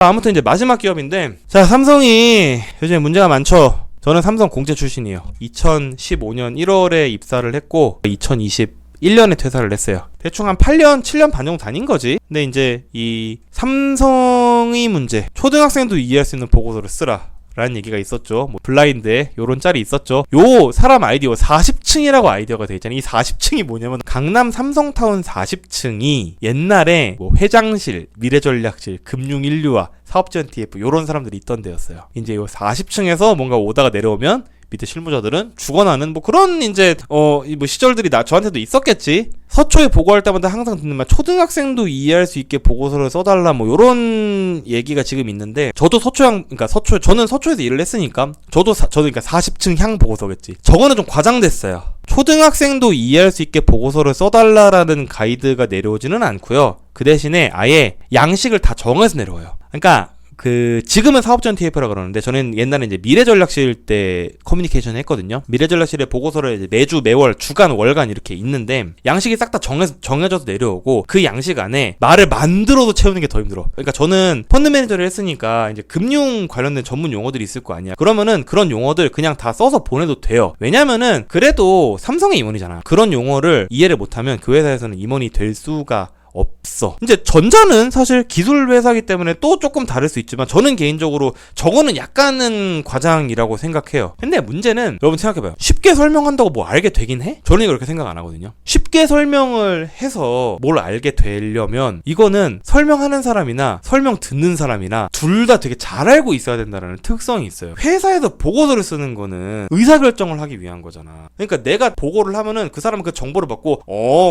아무튼 이제 마지막 기업인데, 자, 삼성이 요즘에 문제가 많죠. 저는 삼성 공채 출신이에요. 2015년 1월에 입사를 했고 2021년에 퇴사를 했어요. 대충 한 8년, 7년 반 정도 다닌 거지. 근데 이제 이 삼성의 문제, 초등학생도 이해할 수 있는 보고서를 쓰라 라는 얘기가 있었죠. 뭐 블라인드에 요런 짤이 있었죠. 요 사람 아이디어 40층이라고 아이디어가 돼 있잖아요. 이 40층이 뭐냐면 강남 삼성타운 40층이 옛날에 뭐 회장실, 미래전략실, 금융인류와 사업지원 TF 요런 사람들이 있던 데였어요. 이제 요 40층에서 뭔가 오다가 내려오면 밑에 실무자들은 죽어나는 뭐 그런 이제 뭐 시절들이 저한테도 있었겠지. 서초에 보고할 때마다 항상 듣는 말, 초등학생도 이해할 수 있게 보고서를 써달라 뭐 요런 얘기가 지금 있는데, 저도 저는 서초에서 일을 했으니까 저도 그러니까 40층 향 보고서겠지. 저거는 좀 과장됐어요. 초등학생도 이해할 수 있게 보고서를 써달라라는 가이드가 내려오지는 않고요. 그 대신에 아예 양식을 다 정해서 내려와요. 그러니까 지금은 사업전 TF라 그러는데, 저는 옛날에 이제 미래전략실 때 커뮤니케이션 했거든요. 미래전략실에 보고서를 이제 매주, 매월, 주간, 월간 이렇게 있는데, 양식이 싹 다 정해져서 내려오고, 그 양식 안에 말을 만들어서 채우는 게 더 힘들어. 그러니까 저는 펀드 매니저를 했으니까 이제 금융 관련된 전문 용어들이 있을 거 아니야. 그러면은 그런 용어들 그냥 다 써서 보내도 돼요. 왜냐면은 그래도 삼성의 임원이잖아. 그런 용어를 이해를 못하면 그 회사에서는 임원이 될 수가 없어. 이제 전자는 사실 기술 회사이기 때문에 또 조금 다를 수 있지만, 저는 개인적으로 저거는 약간은 과장이라고 생각해요. 근데 문제는 여러분 생각해봐요. 쉽게 설명한다고 뭐 알게 되긴 해? 저는 그렇게 생각 안 하거든요. 쉽게 설명을 해서 뭘 알게 되려면 이거는 설명하는 사람이나 설명 듣는 사람이나 둘 다 되게 잘 알고 있어야 된다는 특성이 있어요. 회사에서 보고서를 쓰는 거는 의사결정을 하기 위한 거잖아. 그러니까 내가 보고를 하면은 그 사람은 그 정보를 받고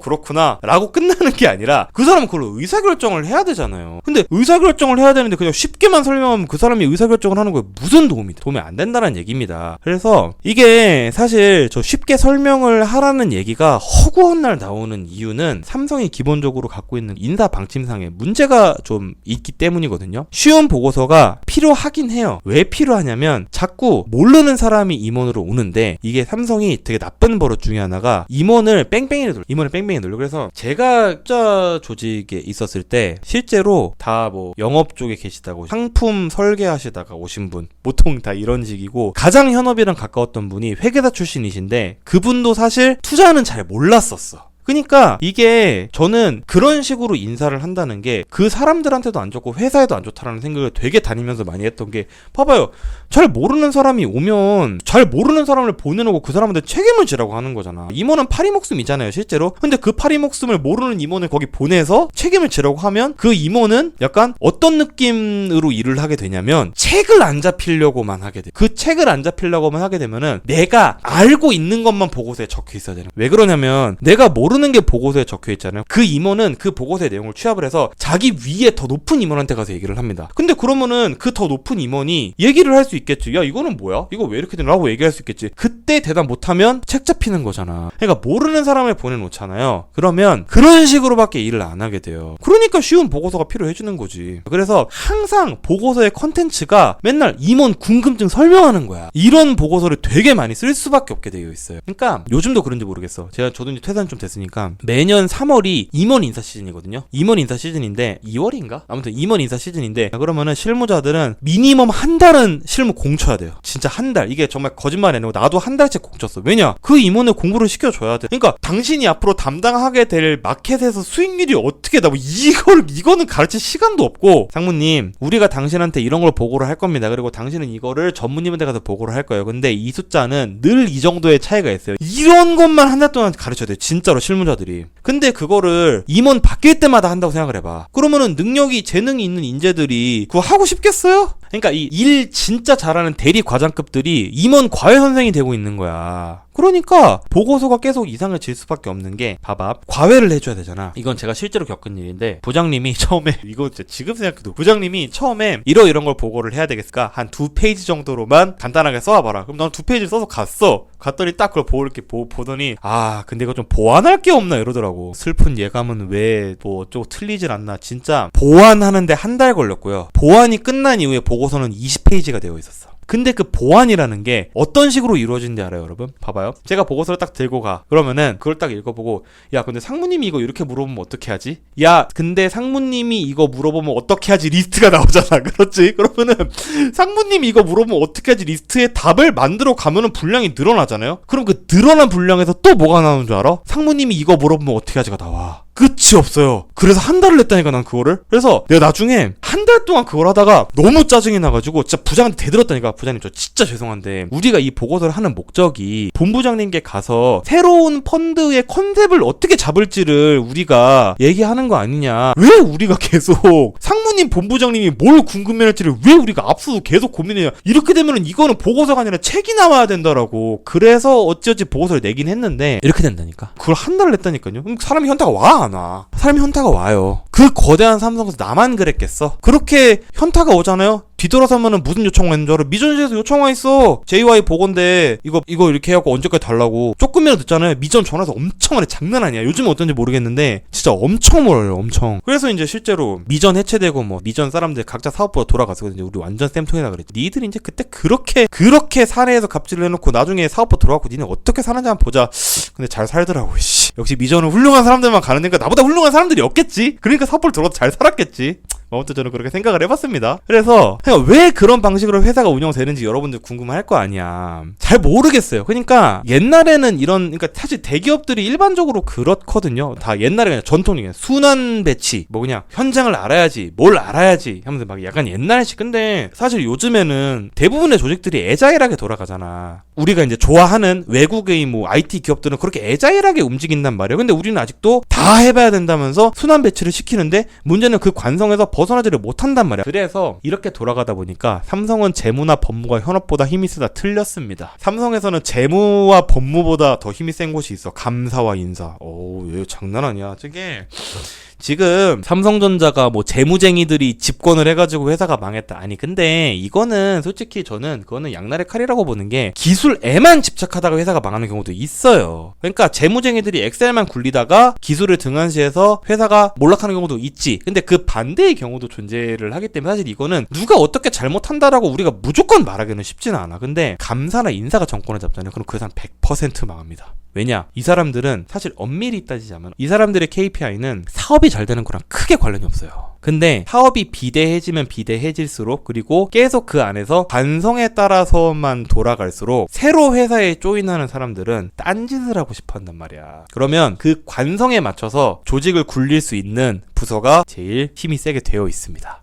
그렇구나 라고 끝나는 게 아니라 그 사람은 그걸로 의사결정을 해야 되잖아요. 근데 의사결정을 해야 되는데 그냥 쉽게만 설명하면 그 사람이 의사결정을 하는 거에 무슨 도움이 안 된다는 얘기입니다. 그래서 이게 사실 저 쉽게 설명을 하라는 얘기가 허구한 날 나오는 이유는 삼성이 기본적으로 갖고 있는 인사 방침상에 문제가 좀 있기 때문이거든요. 쉬운 보고서가 필요하긴 해요. 왜 필요하냐면 자꾸 모르는 사람이 임원으로 오는데, 이게 삼성이 되게 나쁜 버릇 중에 하나가 임원을 뺑뺑이를 돌려. 그래서 제가 조직에 있었을 때 실제로 다 뭐 영업 쪽에 계시다고 상품 설계하시다가 오신 분, 보통 다 이런 식이고, 가장 현업이랑 가까웠던 분이 회계사 출신이신데 그분도 사실 투자는 잘 몰랐었어. 그러니까 이게 저는 그런 식으로 인사를 한다는 게 그 사람들한테도 안 좋고 회사에도 안 좋다라는 생각을 되게 다니면서 많이 했던 게, 봐봐요. 잘 모르는 사람이 오면 잘 모르는 사람을 보내놓고 그 사람한테 책임을 지라고 하는 거잖아. 임원은 파리목숨이잖아요, 실제로. 근데 그 파리목숨을 모르는 임원을 거기 보내서 책임을 지라고 하면 그 임원은 약간 어떤 느낌으로 일을 하게 되냐면, 책을 안 잡히려고만 하게 돼. 그 책을 안 잡히려고만 하게 되면은 내가 알고 있는 것만 보고서에 적혀 있어야 되는 거야. 왜 그러냐면 내가 모르는 게 보고서에 적혀 있잖아요. 그 임원은 그 보고서의 내용을 취합을 해서 자기 위에 더 높은 임원한테 가서 얘기를 합니다. 근데 그러면은 그 더 높은 임원이 얘기를 할 수 있겠지. 야, 이거는 뭐야? 이거 왜 이렇게 되나라고 얘기할 수 있겠지. 그때 대답 못하면 책 잡히는 거잖아. 그러니까 모르는 사람을 보내놓잖아요. 그러면 그런 식으로밖에 일을 안 하게 돼요. 그러니까 쉬운 보고서가 필요해지는 거지. 그래서 항상 보고서의 컨텐츠가 맨날 임원 궁금증 설명하는 거야. 이런 보고서를 되게 많이 쓸 수밖에 없게 되어 있어요. 그러니까 요즘도 그런지 모르겠어. 저도 이제 퇴사는 좀 됐으니까 매년 3월이 임원 인사 시즌이거든요. 임원 인사 시즌인데 2월인가? 아무튼 임원 인사 시즌인데, 그러면은 실무자들은 미니멈 한 달은 실무 공쳐야 돼요. 진짜 한 달. 이게 정말 거짓말 아니고 나도 한 달째 공쳤어. 왜냐? 그 임원을 공부를 시켜줘야 돼. 그러니까 당신이 앞으로 담당하게 될 마켓에서 수익률이 어떻게 나고, 이거는 가르칠 시간도 없고, 상무님 우리가 당신한테 이런 걸 보고를 할 겁니다. 그리고 당신은 이거를 전무님한테 가서 보고를 할 거예요. 근데 이 숫자는 늘 이 정도의 차이가 있어요. 이런 것만 한 달 동안 가르쳐야 돼요, 진짜로 실무자들이. 근데 그거를 임원 바뀔 때마다 한다고 생각을 해봐. 그러면은 능력이, 재능이 있는 인재들이 그거 하고 싶겠어요? 그러니까 이 일 진짜 잘하는 대리 과장급들이 임원 과외 선생이 되고 있는 거야. 그러니까 보고서가 계속 이상을 질 수밖에 없는 게, 봐봐, 과외를 해줘야 되잖아. 이건 제가 실제로 겪은 일인데, 부장님이 처음에 이거 지금 생각해도 부장님이 처음에 이런 걸 보고를 해야 되겠을까? 한 2페이지 정도로만 간단하게 써와봐라. 그럼 난 2페이지 써서 갔더니 딱 그걸 보더니 근데 이거 좀 보완할 게 없나 이러더라고. 슬픈 예감은 왜 뭐 어쩌고 틀리질 않나. 진짜 보완하는데 한 달 걸렸고요. 보완이 끝난 이후에 보고서는 20페이지가 되어 있었어. 근데 그 보완이라는 게 어떤 식으로 이루어진지 알아요, 여러분? 봐봐요. 제가 보고서를 딱 들고 가. 그러면은 그걸 딱 읽어보고, 야, 근데 상무님이 이거 이렇게 물어보면 어떻게 하지? 야, 근데 상무님이 이거 물어보면 어떻게 하지? 리스트가 나오잖아. 그렇지? 그러면은 상무님이 이거 물어보면 어떻게 하지? 리스트에 답을 만들어 가면은 분량이 늘어나잖아요? 그럼 그 늘어난 분량에서 또 뭐가 나오는 줄 알아? 상무님이 이거 물어보면 어떻게 하지가 나와. 끝이 없어요. 그래서 한 달을 냈다니까, 난 그거를. 그래서 내가 나중에 한 달 동안 그걸 하다가 너무 짜증이 나가지고 진짜 부장한테 대들었다니까. 부장님, 저 진짜 죄송한데 우리가 이 보고서를 하는 목적이 본부장님께 가서 새로운 펀드의 컨셉을 어떻게 잡을지를 우리가 얘기하는 거 아니냐. 왜 우리가 계속 상무님, 본부장님이 뭘 궁금해할지를 왜 우리가 앞서서 계속 고민해요. 이렇게 되면은 이거는 보고서가 아니라 책이 나와야 된다라고. 그래서 어찌어찌 보고서를 내긴 했는데 이렇게 된다니까. 그걸 한 달을 냈다니까요. 그럼 사람이 현타가 와, 안 와? 사람이 현타가 와요. 그 거대한 삼성에서 나만 그랬겠어? 그렇게 현타가 오잖아요? 뒤돌아서면은 무슨 요청을 했는 줄 알아? 미전시에서 요청 와 있어. JY 보건데 이거 이렇게 해갖고 언제까지 달라고. 조금이라도 늦잖아요. 미전 전화해서 엄청 하네. 장난 아니야. 요즘은 어떤지 모르겠는데 진짜 엄청 멀어요. 엄청. 그래서 이제 실제로 미전 해체되고 뭐 미전 사람들 각자 사업부로 돌아가서 이제 우리 완전 쌤통이라 그랬지. 니들이 이제 그때 그렇게 사내에서 갑질을 해놓고 나중에 사업부 돌아가고 니네 어떻게 사는지 한번 보자. 근데 잘 살더라고. 씨. 역시 미전은 훌륭한 사람들만 가는 데니까 나보다 훌륭한 사람들이 없겠지. 그러니까 사업부를 돌아도 잘 살았겠지. 아무튼 저는 그렇게 생각을 해봤습니다. 그래서 왜 그런 방식으로 회사가 운영되는지 여러분들 궁금할 거 아니야. 잘 모르겠어요. 그러니까 옛날에는 그러니까 사실 대기업들이 일반적으로 그렇거든요. 다 옛날에 그냥 전통이에요. 순환 배치, 뭐 그냥 현장을 알아야지, 뭘 알아야지 하면서 막 약간 옛날식. 근데 사실 요즘에는 대부분의 조직들이 애자일하게 돌아가잖아. 우리가 이제 좋아하는 외국의 뭐 IT 기업들은 그렇게 애자일하게 움직인단 말이에요. 근데 우리는 아직도 다 해봐야 된다면서 순환 배치를 시키는데 문제는 그 관성에서 벗어나지를 못한단 말이야. 그래서 이렇게 돌아가다 보니까 삼성은 재무나 법무가 현업보다 힘이 세다. 틀렸습니다. 삼성에서는 재무와 법무보다 더 힘이 센 곳이 있어. 감사와 인사. 얘 장난 아니야. 저게 지금 삼성전자가 뭐 재무쟁이들이 집권을 해가지고 회사가 망했다. 아니 근데 이거는 솔직히 저는 그거는 양날의 칼이라고 보는 게 기술에만 집착하다가 회사가 망하는 경우도 있어요. 그러니까 재무쟁이들이 엑셀만 굴리다가 기술을 등한시해서 회사가 몰락하는 경우도 있지. 근데 그 반대의 경우도 존재를 하기 때문에 사실 이거는 누가 어떻게 잘못한다라고 우리가 무조건 말하기는 쉽지는 않아. 근데 감사나 인사가 정권을 잡잖아요. 그럼 그 회사는 100% 망합니다. 왜냐? 이 사람들은 사실 엄밀히 따지자면 이 사람들의 KPI는 사업이 잘 되는 거랑 크게 관련이 없어요. 근데 사업이 비대해지면 비대해질수록 그리고 계속 그 안에서 관성에 따라서만 돌아갈수록 새로 회사에 조인하는 사람들은 딴짓을 하고 싶어 한단 말이야. 그러면 그 관성에 맞춰서 조직을 굴릴 수 있는 부서가 제일 힘이 세게 되어 있습니다.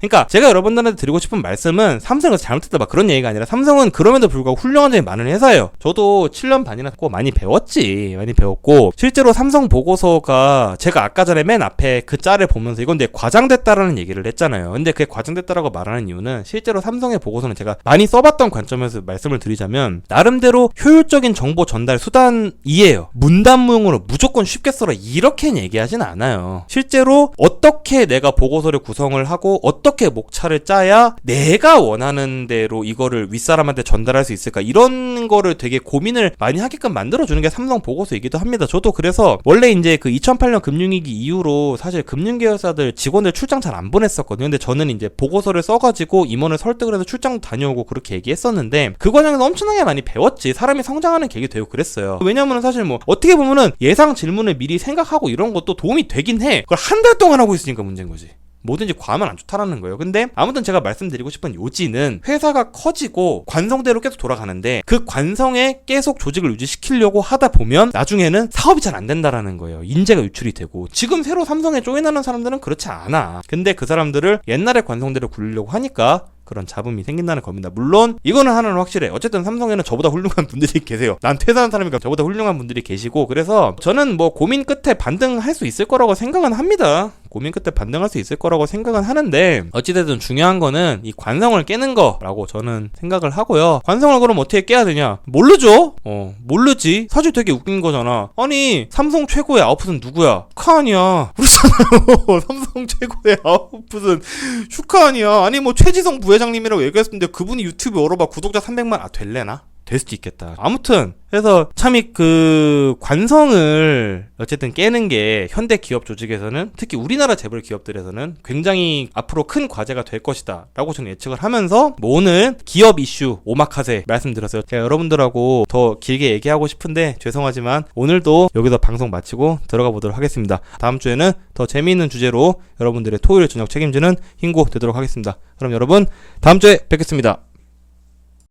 그러니까 제가 여러분들한테 드리고 싶은 말씀은 삼성이 잘못했다 막 그런 얘기가 아니라 삼성은 그럼에도 불구하고 훌륭한 점이 많은 회사예요. 저도 7년 반이나 했고 많이 배웠고 실제로 삼성 보고서가 제가 아까 전에 맨 앞에 그 짤을 보면서 이건 내 과장됐다라는 얘기를 했잖아요. 근데 그게 과장됐다라고 말하는 이유는 실제로 삼성의 보고서는 제가 많이 써봤던 관점에서 말씀을 드리자면 나름대로 효율적인 정보 전달 수단이에요. 문단무용으로 무조건 쉽게 써라 이렇게 얘기하진 않아요. 실제로 어떻게 내가 보고서를 구성을 하고 어떻게 목차를 짜야 내가 원하는 대로 이거를 윗사람한테 전달할 수 있을까 이런 거를 되게 고민을 많이 하게끔 만들어주는 게 삼성 보고서이기도 합니다. 저도 그래서 원래 이제 그 2008년 금융위기 이후로 사실 금융계열사들 직원들 출장 잘 안 보냈었거든요. 근데 저는 이제 보고서를 써가지고 임원을 설득을 해서 출장 다녀오고 그렇게 얘기했었는데 그 과정에서 엄청나게 많이 배웠지. 사람이 성장하는 계기 되고 그랬어요. 왜냐면은 사실 뭐 어떻게 보면은 예상 질문을 미리 생각하고 이런 것도 도움이 되긴 해. 그걸 한 달 동안 하고 있으니까 문제인 거지. 뭐든지 과하면 안 좋다라는 거예요. 근데 아무튼 제가 말씀드리고 싶은 요지는 회사가 커지고 관성대로 계속 돌아가는데 그 관성에 계속 조직을 유지시키려고 하다 보면 나중에는 사업이 잘 안 된다라는 거예요. 인재가 유출이 되고 지금 새로 삼성에 조인하는 사람들은 그렇지 않아. 근데 그 사람들을 옛날의 관성대로 굴리려고 하니까 그런 잡음이 생긴다는 겁니다. 물론 이거는 하나는 확실해. 어쨌든 삼성에는 저보다 훌륭한 분들이 계세요. 난 퇴사한 사람이니까 저보다 훌륭한 분들이 계시고 그래서 저는 뭐 고민 끝에 반등할 수 있을 거라고 생각은 합니다. 고민 끝에 반등할 수 있을 거라고 생각은 하는데 어찌됐든 중요한 거는 이 관성을 깨는 거라고 저는 생각을 하고요. 관성을 그럼 어떻게 깨야 되냐? 모르죠? 모르지. 사실 되게 웃긴 거잖아. 아니 삼성 최고의 아웃풋은 누구야? 슈카한이야. 그렇잖아요. 삼성 최고의 아웃풋은 슈카한이야. 아니 뭐 최지성 부회장님이라고 얘기했었는데 그분이 유튜브 열어봐 구독자 300만 될래나? 될 수도 있겠다. 아무튼 그래서 참 그 관성을 어쨌든 깨는 게 현대 기업 조직에서는, 특히 우리나라 재벌 기업들에서는 굉장히 앞으로 큰 과제가 될 것이다 라고 저는 예측을 하면서 오늘 기업 이슈 오마카세 말씀드렸어요. 제가 여러분들하고 더 길게 얘기하고 싶은데 죄송하지만 오늘도 여기서 방송 마치고 들어가 보도록 하겠습니다. 다음 주에는 더 재미있는 주제로 여러분들의 토요일 저녁 책임지는 흰고 되도록 하겠습니다. 그럼 여러분 다음 주에 뵙겠습니다.